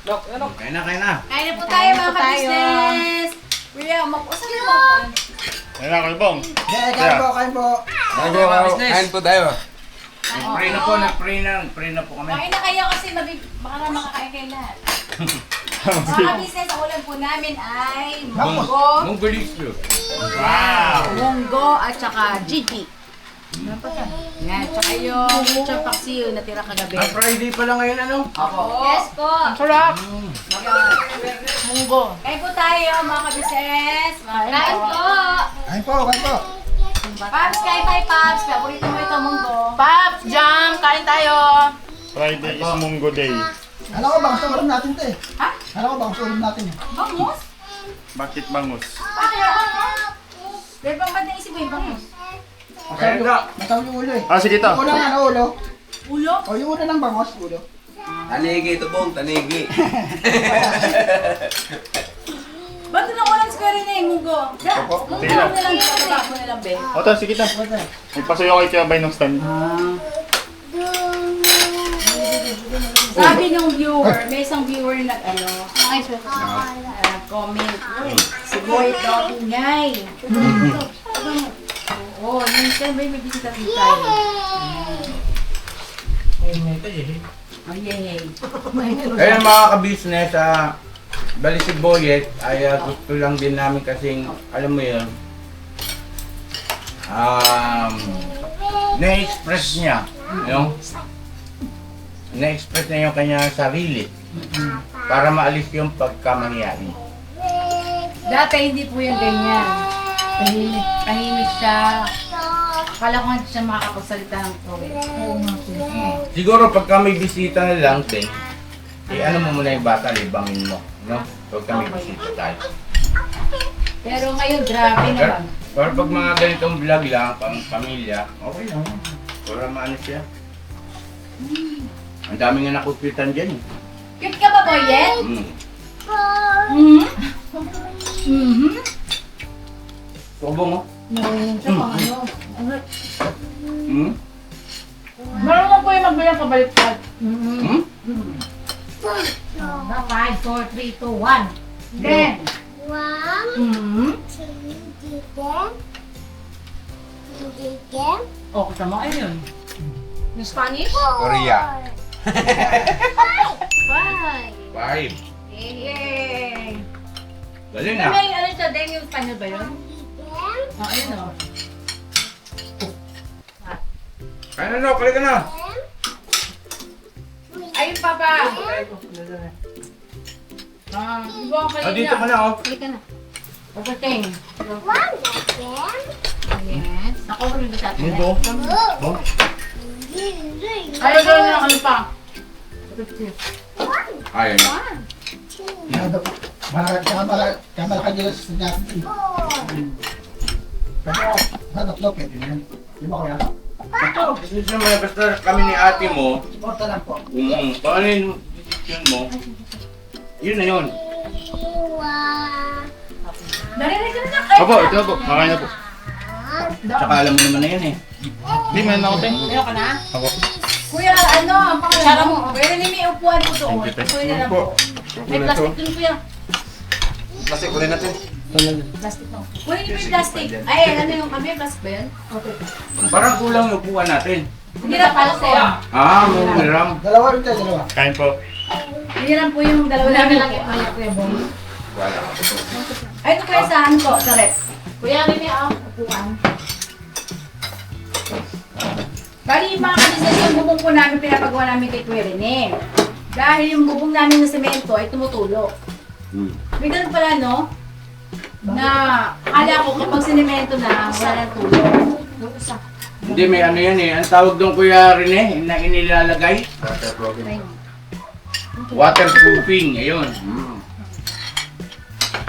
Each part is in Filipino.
Kain na. Kain na po tayo mga ka-business. Kuya, saan na mo? Kain na, Kalbong. Kain po. Kain po tayo. Pray na po kami. Kain na kayo kasi baka na makakain kayo lahat. Mga ka-business, ang ulam po namin ay munggo, Mongolicio. Wow! munggo at saka Gigi. Yan, tsaka yung champaksiw na tira kagabi. Friday pala ngayon ano? Yes po. Sarap. Munggo. Kain po tayo mga ka-business. Kain po. Kain po. Paps, kain tayo Paps. Paborito mo ito munggo. Paps, jam, kain tayo. Friday is Munggo Day. Alam ko, baka ulam natin ito eh. Ha? Alam ko, baka ulam natin eh. Bangus? Bakit bangus? Bakit? Dahil bang ba't naisip mo yung bangus? Masarap yung ulo eh. Ah, sige to. Yung ulo ng ulo. Ulo? O yung ulo ng bangos, ulo. Tanigi ito pong, tanigi. Ba't na walang square na yung munggo? Munggo Sige lang. na lang dito. Baba mo na lang, be. O to, sige to. Magpasuyo kay Kuya Bay ng stand. Sabi ng viewer, may isang viewer na comment. Si Boy daw ingay. Oo, minsan may bisita dito tayo. Oh, yay. Ayun mga ka-business, bali si Boyet ay gusto lang din namin kasing, alam mo yun, na-express niya, na-express niya yung kanyang sarili para maalis yung pagkamahiyain. Dati hindi po yung ganyan. Tahimik siya. Akala ko hindi siya makakapagsalita ng tawid. Siguro pagka may bisita na lang, ano mo muna yung bata, libangin mo, no? Pagka may bisita tayo. Pero ngayon, grabe naman. Pero pag mga ganitong vlog lang, pang pamilya, okay lang. Para maano siya. Ang dami nga nakupitan dyan eh. Cute ka ba, Boyet? Sobo mo? Meron siya pang ano. Marunong po yung magbilang kabaliktad. Na 5, 4, 3, 2, 1. Then, Oh, kasama kayo yun. Yung Spanish? Korea. bye! 5. Yay! Galing na. May ano siya, Demi yung Spanish ba yun? Oh, ayun o. Kaya na, kali ka na. Ayun, Papa! Ibo ka Ah, dito ka na, oh. Halika na. Pagdating. Yes. Ako, rin ba sa atin? Mundo. Ayaw gawin na ano pa. Ayun. Kamala ka dito sa natin. Pero, sa tatlo, pwede yan. Di ba kaya? Kasi naman, basta kami ni ate mo, Suporta lang po. paano yung decision mo, yun na yun. Narinig ka na na kayo. Opo, ito po. Makain na po. Tsaka alam mo naman na yan eh. Hindi, meron ako tayo. Ayaw ka na? Ako. Kuya, ano, ang pangalan mo? Pero hindi may upuan mo doon. Thank you, Upuan na lang po. May plastic dun, kuya. Plastic ulit natin. Plastic no. Kuya, hindi may plastic. Ay, ano yung kami, plastic ba yun? Okay. Parang kulang yung upuan natin. Hindi na pala sa'yo. May ram. Dalawa rin tayo, dalawa. Kain po. Hindi lang po yung dalawa namin lang yung kuya Bong. Wala. Ay, ito kuya sa ano po, sa rep. Kuya, rin niya upuan. Bali, yung mga kabisnes yung bubong po namin pinapagawa namin kay Kuya Rene. Dahil yung bubong namin na semento ay tumutulo. May ganun pala, no? Na akala ko kapag sinemento na, wala nang tulo. Hindi, may ano yan eh. Ang tawag doon Kuya Rene, na inilalagay. Waterproofing. Ayun.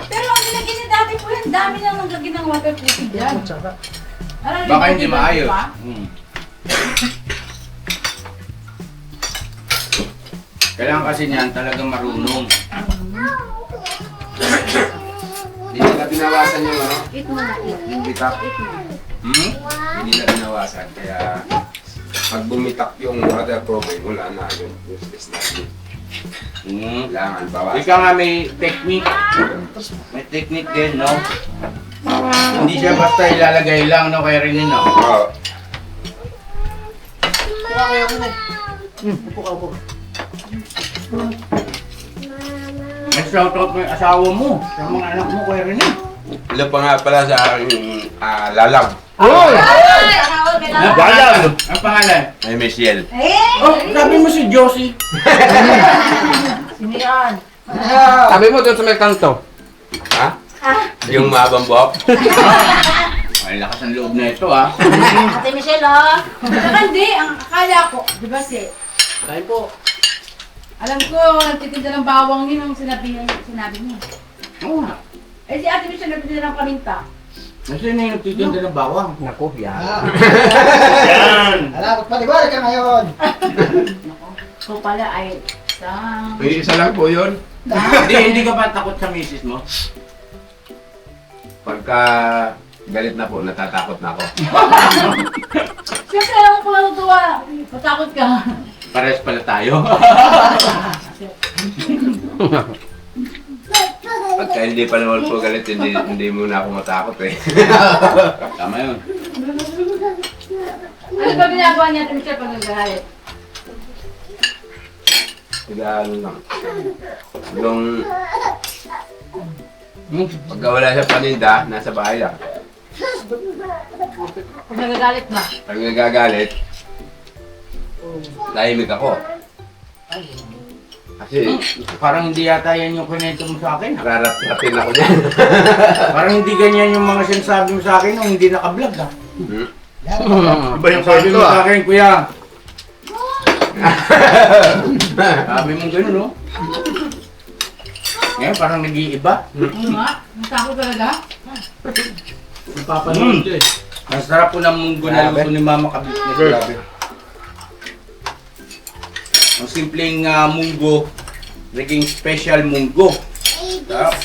Pero ang nilagyan niya dati po yan, dami nang naglagyan ng waterproofing dyan. Baka hindi maayos. Kailangan kasi niyan talagang marunong. Hindi nila binawasan yung ano, Eat mo na, eat. yung bitak. Hindi nila binawasan. Kaya pag bumitak yung waterproofing, wala na yun. Useless na yun. Kailangan bawasan. Ikaw nga may technique. May technique din, no? Hindi siya basta ilalagay lang, no? Kaya rin, no? Oo. Kuha kayo ako na. Upo ka, upo. Nag-shoutout mo yung asawa mo. Sa mga anak mo, kaya rin, Hello pa nga pala sa aking lalag. Galang! Ang pangalan? Ay, Michelle. Oh, sabi mo si Josie. Sino yan? Sabi mo doon sa may kanto. Ha? Yung mahabang buhok? Ay, lakas ang loob na ito, ha? Ate Michelle, oh. Saka hindi, ang akala ko, di ba si, Kain po. alam ko, nagtitinda ng bawang yun ang sinabi niya. Oo nga. Eh si Ate Michelle nagtitinda ng paminta. Kasi na yung nagtitinda ng bawang. Naku, yan. Yan! Alam, magpaliwala ka ngayon. So pala ay isang... May isa lang po yun. Hindi ka ba takot sa misis mo? Pagka galit na po, natatakot na ako. Siyempre alam ko natutuwa. Matakot ka. Pares pala tayo. Pagka hindi pa naman po galit, hindi muna ako matakot eh. Tama yun. Ano ba ginagawa niya Ate Michelle pag nagagalit? Ano lang. Yung pagka wala sa paninda, nasa bahay lang. Pag nagagalit ba? Pag nagagalit, tahimik ako. Kasi Parang hindi yata yan yung kinento mo sa akin. nararap-rapin ako dyan. Parang hindi ganyan yung mga sinasabi mo sa akin nung hindi naka-vlog, ha? Iba yung Sabi kwento mo ah. sa akin, kuya. Sabi mo gano'n, no? Ngayon, parang nag-iiba. Oo nga. Matakot talaga. Napapanood ko eh. Ang sarap po ng munggo na luto ni Mama Kabisnes. Grabe. Ang simpleng munggo, naging special munggo. Sarap.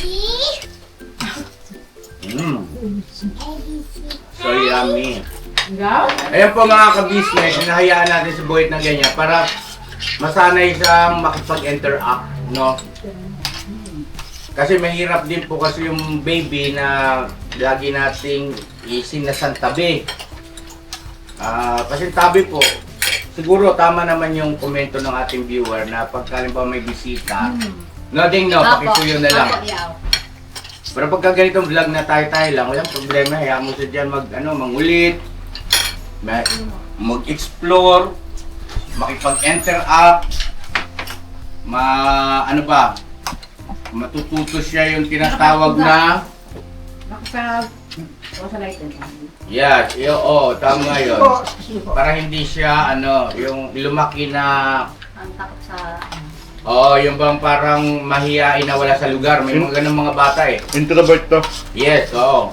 So yummy. Ikaw? Ayan po mga kabisnes, hinahayaan natin si Boyet na ganyan para masanay siyang makipag-interact, no? Kasi mahirap din po kasi yung baby na lagi nating isinasantabi. Kasi tabi po, siguro tama naman yung komento ng ating viewer na pagka halimbawa may bisita, no ding no, pakisuyo na lang. Pero pagka ganitong vlog na tayo-tayo lang, walang problema, hayaan mo siya dyan mangulit, mag-explore, makipag-interact, matututo siya yung tinatawag na Nakasarap. O sa lighten. yes, tama yun. Para hindi siya yung lumaki na Ang takot sa... yung bang parang mahiyain na wala sa lugar. May mga ganun mga bata eh. Introvert to. Yes, oo.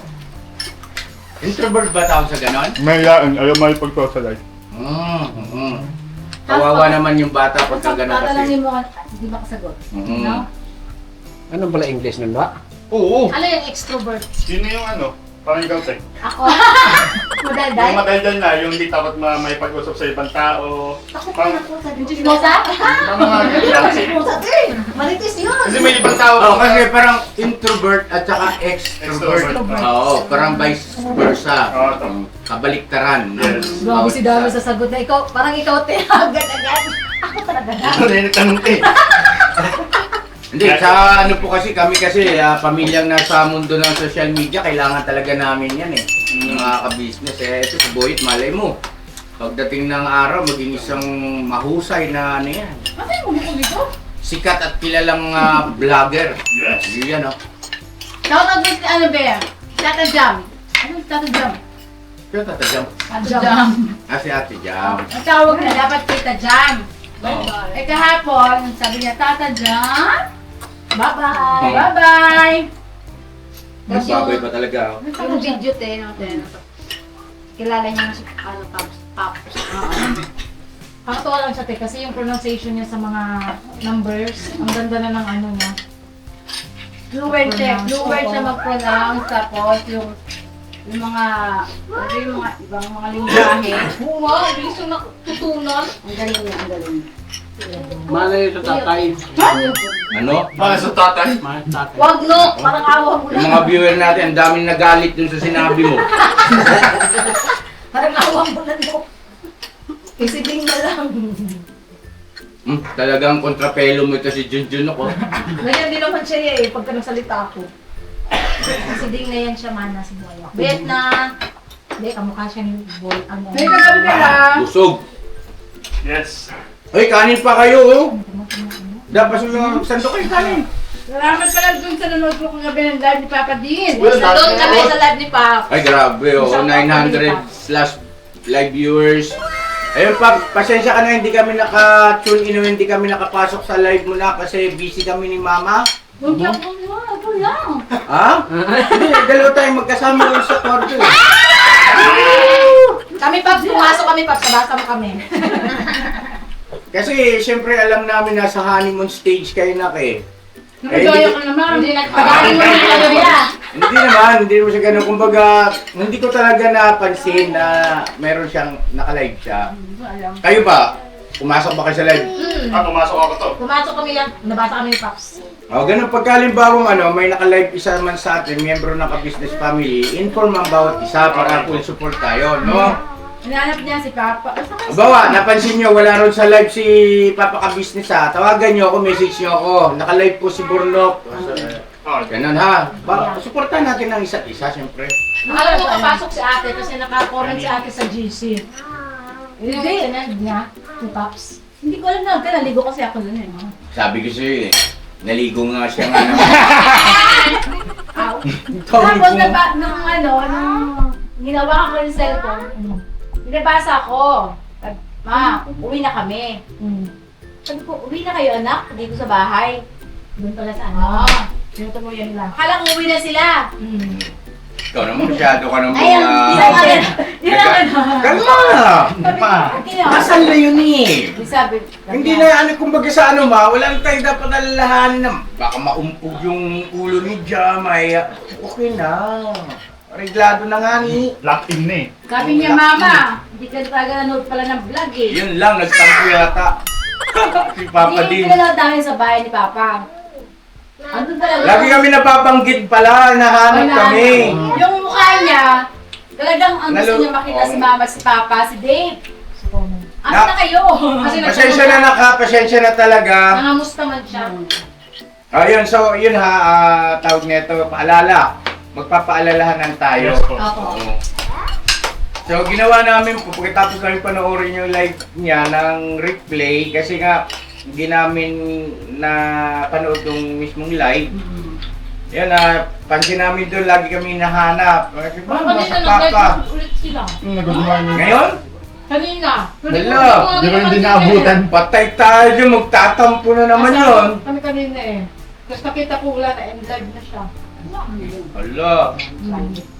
Introvert ba tawag sa ganon? May yaan, ayaw may pag-socialize. Kawawa naman yung bata pagka ganon kasi. Tatalangin mo, hindi ba kasagot? Mm. No? Ano pala English nun ba? Oo. Ano yung extrovert? Sino yung parang ikaw tayo? Ako? Yung Madaldal? madaldal na, yung hindi takot may pag-usap sa ibang tao. Ako Parang- po sa Yung chismosa? Tama nga yan. Chismosa din! Marites yun! Kasi may ibang tao. Kasi parang introvert at saka extrovert. Extrovert. Oo, parang vice versa. Oo, tama. Kabaliktaran. no? Yes. Grabe si Dalo sa sagot na ikaw. Parang ikaw, te. Agad-agad. Ako talaga na. Ano na yung nagtanong eh. Hindi, sa kami kasi, pamilyang nasa mundo ng social media, kailangan talaga namin yan eh. Yung mga ka-business ito si Boyet, malay mo. Pagdating ng araw, maging isang mahusay na yan. Ano yung bumukong dito? Sikat at kilalang vlogger. Yes. Yun yan, Shoutout mo si ano ba? Tata Jam. Ano yung Tata Jam? Pero tatajam. Tata Jam. Si Ate Jam. Ang tawag na dapat Tita Jam. Oo. Eh kahapon, sabi niya, Tata Jam, Bye-bye! bye-bye! Nagbabay pa talaga. Yung video, te. Kilala niya na si Pops. Actual lang siya, te, kasi yung pronunciation niya sa mga numbers, ang ganda na ng ano niya. Fluent siya mag-pronounce, tapos yung yung mga, ano yung mga ibang mga lingwahe. Oo nga, bilis yung natutunan. Ang galing niya, ang galing. Malay ito tatay. Ano? Para sa tatay. Malay tatay. Wag no, parang awa mo Yung na. mga viewer natin, ang daming nagalit dun sa sinabi mo. Parang awa mo na no. Isiding na lang. Talagang kontrapelo mo ito si Junjun ako. Ganyan din naman siya eh, pagka nagsalita ako. Isiding na yan siya, mana si Boy. Bet na. Hindi, kamukha siya ni Boy. Ano? May kagabi ka lang. Busog. Yes. Ay, kanin pa kayo, oh. Dapat sa sando kayo kanin. Salamat pala dun sa nanonood ko kagabi ng live ni Papa Dean. Well, Doon kami sa live ni Pap. Ay, grabe, oh. 900 plus live viewers. Ayun pa, pasensya ka na, hindi kami naka-tune in o hindi kami nakapasok sa live mo na kasi busy kami ni Mama. Huwag lang, ako lang. Ha? Hindi, dalawa tayong magkasama rin sa kwarto eh. Kami Paps, pumasok kami Paps, sabasa mo kami. Kasi siyempre alam namin nasa honeymoon stage kayo na eh. Nakagaya ka naman. Hindi nagpagaling mo na kagabi na. Hindi naman siya ganun. Kumbaga, hindi ko talaga napansin na meron siyang naka-live siya. Kayo ba? Pumasok ba kayo sa live? Pumasok ako to. Pumasok kami yan, nabasa kami ni Paps. O, ganun pagkalimbawang may naka-live isa man sa atin, miyembro ng ka-business family, inform ang bawat isa para full support tayo, no? Hinahanap niya si Papa. Bawa, napansin nyo, wala ron sa live si Papa ka-business ha. Tawagan nyo ako, message nyo ako. Naka-live po si Burnok. Ganun ha. Supportan natin ng isa't isa, siyempre. Alam ko kapasok si ate kasi naka-comment si ate sa GC. Hindi, niya, ni Paps. Hindi ko alam na, naligo kasi ako dun eh. Sabi ko sa'yo eh, naligo nga siya nga naman. Tapos nung ginawa ko yung cellphone, binabasa ko. Ma, uwi na kami. Sabi ko, uwi na kayo anak, dito sa bahay. Doon pala sa ano. Sinuto mo yan lang. Akala ko uwi na sila. Ikaw naman masyado ka naman Ayun, yun ang ano. Kalma! Asal na yun eh. Sabi, Hindi na kumbaga sa wala tayong dapat alalahanin na baka maumpog yung ulo ni Jamay. Okay na. Reglado na nga ni. Locked in na eh. Sabi niya, Mama, hindi ka talaga nanood pala ng vlog eh. Yun lang, nagtampo yata. Si Papa Hindi din. ko nanood namin sa bahay ni Papa. Andun talaga. Lagi kami napabanggit pala, nahanap kami. Yung mukha niya, talagang ang gusto Nalo- niya makita si Mama, si Papa, si Dave. Ano Na- na kayo? Kasi Pasensya na pasensya na talaga. nangamusta man siya. Ayun, so yun ha, tawag nito, paalala. Magpapaalalahanan tayo. Yes po. Opo. Oo. So ginawa namin po, pagkatapos namin panoorin yung live niya ng replay, kasi nga hindi namin na panood yung mismong live. Yan pansin namin doon, lagi kami nahanap. Kasi ba, Kanina nasa nag-live Papa. ulit sila. Good morning. Ngayon? Kanina. Hala. Hindi ko hindi naabutan. Patay tayo dyan, magtatampo na naman yun. Kami kanina eh. Tapos nakita ko wala na end live na siya. Hala.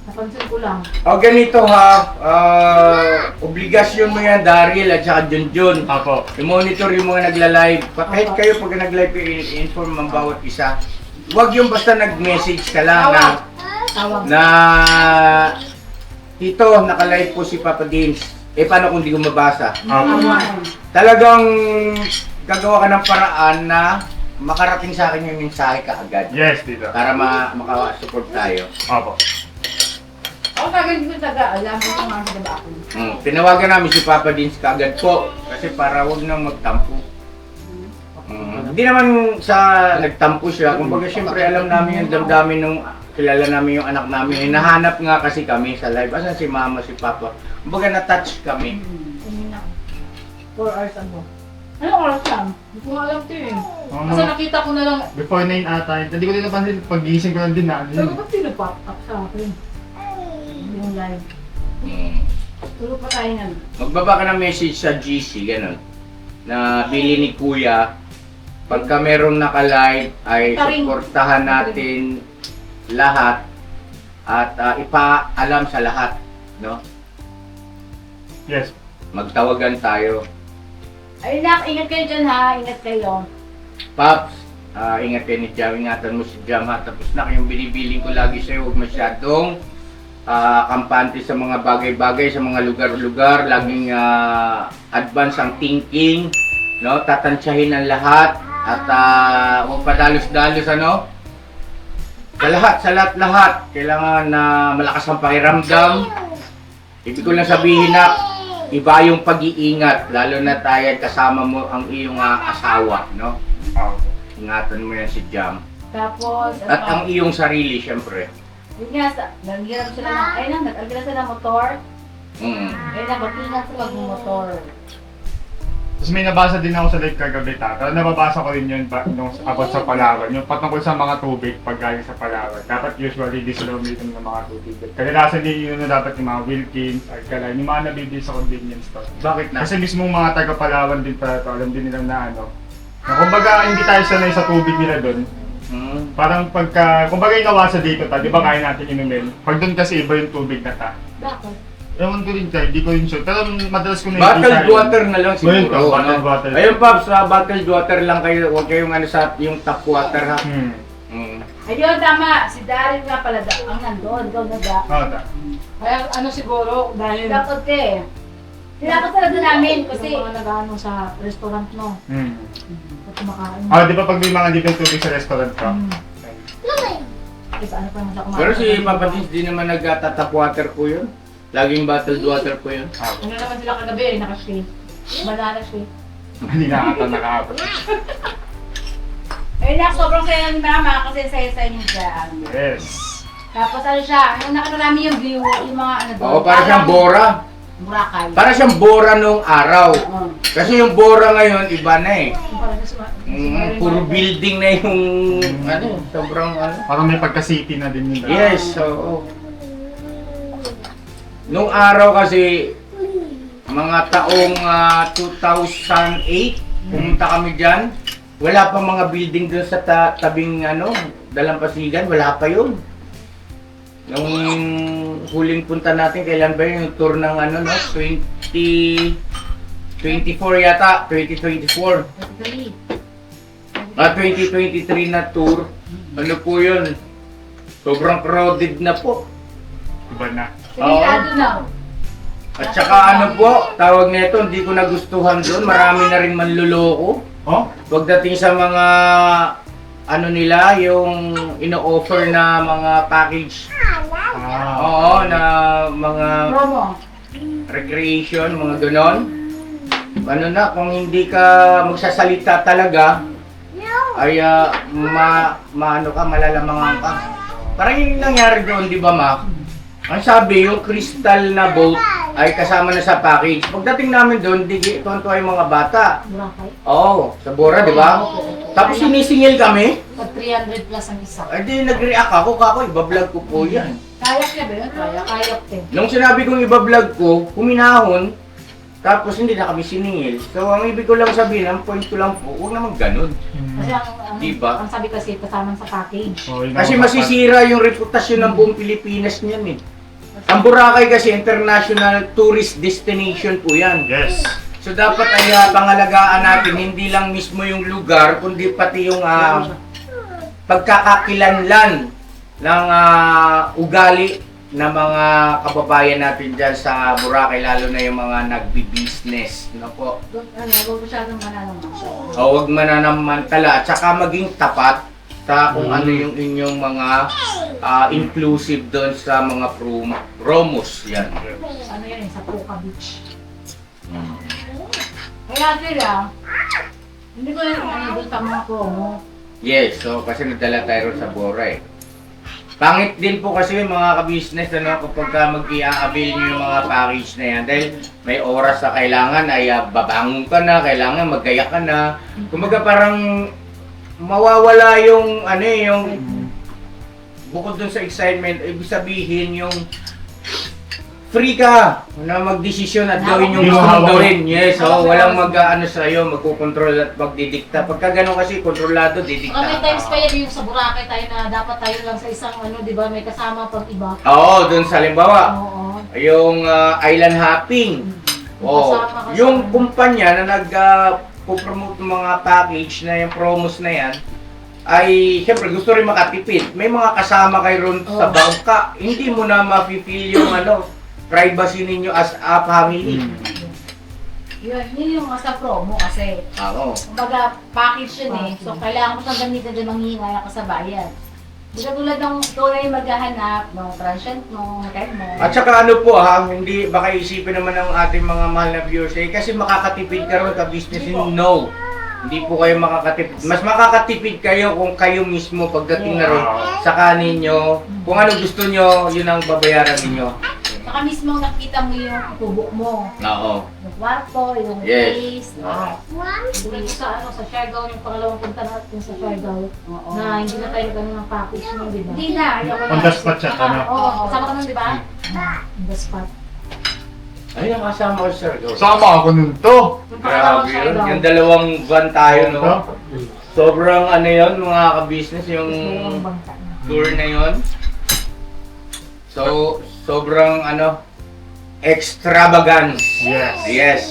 Napansin ko lang. O ganito ha, obligasyon mo yan, Daryl at saka Junjun. Apo. I-monitor yung mga nagla-live. Kahit kayo pag nag-live, i-inform ang bawat isa. Huwag yung basta nag-message ka lang Tawag. na Tito, naka-live po si Papa Dins. Paano kung di ko mabasa? Apo. Talagang gagawa ka ng paraan na makarating sa akin yung mensahe kaagad. Yes, dito. Para maka-support tayo. Apo. Ako talaga hindi ko talaga alam kung ano ba ako. Tinawagan namin si Papa Dins kaagad po. Kasi para huwag nang magtampo. Hindi naman sa nagtampo siya. Kumbaga siyempre alam namin yung damdamin nung kilala namin yung anak namin. Nahanap nga kasi kami sa live. Asan si Mama, si Papa? Kumbaga na-touch kami. Kanina. 4 hours ago. Ano oras lang? Hindi ko nga alam ito eh. Kasi nakita ko na lang. Before 9 ata. Hindi ko din napansin. Pag-gising ko lang din na. Sabi ko, pinapop up sa akin. Yung live. Tulog pa tayo nga. Magbaba ka ng message sa GC, gano'n. Na bili ni Kuya. Pagka merong naka-live ay suportahan natin lahat at ipaalam sa lahat, no? Yes. Magtawagan tayo. Ay nak, ingat kayo dyan ha. Ingat kayo. Paps, ingat kayo ni Jam. Ingatan mo si Jam ha. Tapos na yung binibiling ko lagi sa'yo. Huwag masyadong kampante sa mga bagay-bagay, sa mga lugar-lugar, laging advance ang thinking, no? Tatansyahin ang lahat at huwag padalos-dalos, ano? Sa lahat, kailangan na malakas ang pakiramdam. Ibig ko lang sabihin na iba yung pag-iingat, lalo na tayo kasama mo ang iyong asawa, no? Ingatan mo yan si Jam. Tapos, At ang iyong sarili, syempre. yun nga, nag-hirap sila ng, ayun na, nag-algila sila ng motor. Mm. Ayun na, mag-ingat sa mag-motor. Tapos may nabasa din ako sa live kagabi, Tata. Nababasa ko rin yun nung about sa Palawan. Yung patungkol sa mga tubig pag galing sa Palawan. Dapat usually dislocating ng mga tubig. Kadalasan din yun na dapat yung mga Wilkins, Alkaline, yung mga nabibili sa convenience store. Bakit na? Kasi mismo mga taga Palawan din pala to, alam din nilang na ano. Na kumbaga hindi tayo sanay sa tubig nila doon. Mm. Parang kumbaga yung nawasa dito ta, di ba kaya natin inumin? Pag doon kasi iba yung tubig na ta. Bakit? Ewan ko rin tayo, di ko rin sure. Pero madalas ko Bottled water na lang Ngayon to, siguro. bottled Ano? water. Ayun, Pops, sa bottled water lang kayo. Huwag kayong ano sa yung tap water, ha? Mm. Ayun, tama. Si Daryl nga pala, ang nandun, ikaw na da. Oo, ta. Kaya ano siguro, dahil Dapat eh. Dapat talaga namin kasi yung mga nag-ano sa restaurant, no? At kumakain. Di ba pag may mga different tubig sa restaurant ka? Kasi ano pa naman siya kumain. Pero si Papa Dins, di naman nagtatap water po yun. Laging bottled water po yun. Ano naman sila kagabi, naka-shake. Banana shake. Hindi na ata nakaabot. ayun na, sobrang saya ni Mama kasi saya-saya niya dyan. Yes. Tapos ano siya, yung nakita namin yung view, yung mga ano doon. Oo, para siyang Bora. Boracay. Para siyang Bora nung araw. Oh. Kasi yung Bora ngayon, iba na eh. Yung parang Puro building na yung, ano, sobrang ano. Parang may pagka-city na din yun. Yes, oo. Nung araw kasi, mga taong 2008, pumunta kami dyan. Wala pa mga building doon sa tabing ano, Dalampasigan, wala pa yun. Nung huling punta natin, kailan ba yun? Yung tour ng ano, no? 2024 yata, 2024. 2023 na tour. Ano po yun? Sobrang crowded na po. Iba na. Sigurado na. At saka ano po, tawag nito, hindi ko nagustuhan doon. Marami na rin manluloko. Oh? Pagdating sa mga ano nila, yung ino-offer na mga package. Oo, na mga Promo. recreation, mga ganon. Ano na, kung hindi ka magsasalita talaga, ay maano ka, malalamangan ka. Parang yung nangyari doon, di ba, Ma? Ang sabi, yung crystal na boat ay kasama na sa package. Pagdating namin doon, tuwan-tuwa yung mga bata. Boracay. Oo, sa Bora, di ba? Tapos sinisingil kami. Pag 300 plus ang isa. Ay di, nag-react ako, ibablog ko po yan. Kayak niya ba yun? Kaya te. Nung sinabi kong ibablog ko, huminahon, tapos hindi na kami siningil. So, ang ibig ko lang sabihin, ang point ko lang po, huwag naman ganun. Kasi ang Diba? sabi kasi kasama sa package. Oh, yun Kasi ako, masisira yung reputasyon ng buong Pilipinas niyan eh. Ang Boracay kasi international tourist destination po yan. Yes. So dapat ay pangalagaan natin hindi lang mismo yung lugar kundi pati yung pagkakakilanlan ng ugali ng mga kababayan natin dyan sa Boracay, lalo na yung mga nagbi-business. No po. Huwag masyadong mananaman. O huwag mananamantala at saka maging tapat sa kung ano yung inyong mga inclusive doon sa mga promos yan. Ano yun sa Puka Beach. Kaya sila, hindi ko na ano doon sa mga promo. Yes, so kasi nadala tayo ron sa Bora eh. Pangit din po kasi mga ka-business ano, kapag mag-i-avail nyo yung mga package na yan dahil may oras na kailangan ay babangon ka na, kailangan maggayak ka na. Kumbaga parang mawawala yung ano eh, yung bukod dun sa excitement, ibig sabihin yung free ka na magdesisyon at gawin yung gusto mong gawin. Yes, so walang mag-ano sa iyo, magkokontrol at magdidikta. Pagka gano'n kasi kontrolado, didikta. May times pa yan yung sa Boracay tayo na dapat tayo lang sa isang ano, di ba, may kasama pag iba. Oo, dun sa halimbawa, Oo. yung island hopping. Oo, Kasama. yung kumpanya na nag-promote ng mga package na yung promos na yan, ay siyempre gusto rin makatipid. May mga kasama kayo ron sa bangka, hindi mo na mafe-feel yung privacy ninyo as a family. Yun yung sa promo kasi. Oo. Kumbaga, package yun eh. So, kailangan mo siyang gamitin din manghihinga ka sa bayan. Di ka tulad ng ikaw na yung maghahanap ng transient mo, kahit mo. At saka po hindi, baka isipin naman ng ating mga mahal na viewers kasi makakatipid ka ron ka-business no. Hindi po kayo makakatipid. Mas makakatipid kayo kung kayo mismo pagdating na ron sa kanin nyo. Kung anong gusto nyo, yun ang babayaran ninyo. Saka mismo nakita mo yung tubo mo. Oo. Yung kwarto, yung Yes. place. Hindi sa sa Siargao, yung pangalawang punta natin sa Siargao, Oo. na hindi na tayo ganun ng package mo, di ba? Hindi na, ayoko na. On the spot siya, ano? Oo, kasama ka nun, di ba? On the spot. Ay, ang kasama ko, sir. Sama ako nun to. Yung pangalawang Grabe yun. Siargao. Yung dalawang van tayo, no? Ito? Sobrang yun, mga ka-business, yung Dalawang bangka na. tour na yun. So, sobrang extravagance. Yes. Yes.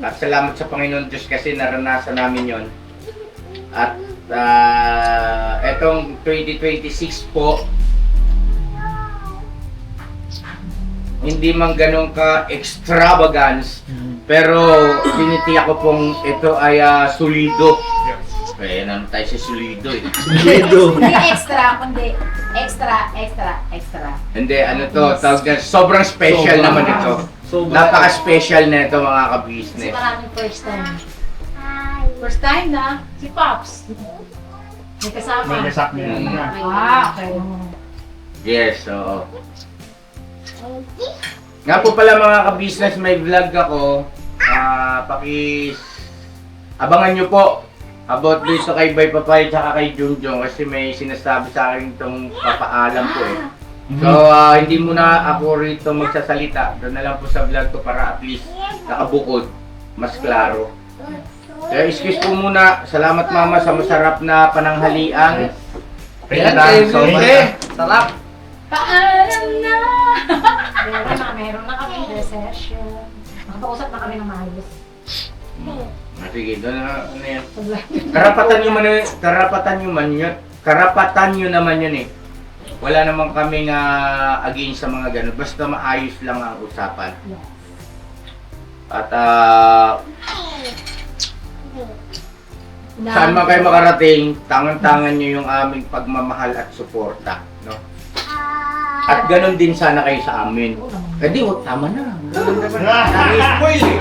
At salamat sa Panginoon Diyos kasi naranasan namin yon. At etong 2026 po, hindi man ganun ka extravagance, pero tinitiyak ko pong ito ay solido. Yes. Kaya naman tayo si solido eh. Hindi extra, kundi extra. Hindi, tawag na, sobrang special naman ito. Napaka-special na ito mga Kasi ka-business. maraming first time. First time na, si Pops. May kasama. May gasak niya. Okay. Yes, oo. Nga po pala mga ka-business, may vlog ako. Abangan nyo po about dito kay Bay Papay at kay Junjong kasi may sinasabi sa akin itong papaalam ko eh. So, hindi muna ako rito magsasalita. Doon na lang po sa vlog ko para at least nakabukod, mas klaro. Kaya excuse po muna. Salamat mama sa masarap na pananghalian. Ayan, Sarap. Paalam na! Meron na kami recession. Nakapag-usap na kami ng maayos. Sige, doon na yan. Sa vlog. Karapatan nyo naman yun eh. Wala naman kaming against sa mga ganun. Basta maayos lang ang usapan. At saan man kayo makarating, tangan-tangan nyo yung aming pagmamahal at suporta. No? At ganun din sana kayo sa amin. Eh di, tama na. Ganun naman. Nag-spoil eh.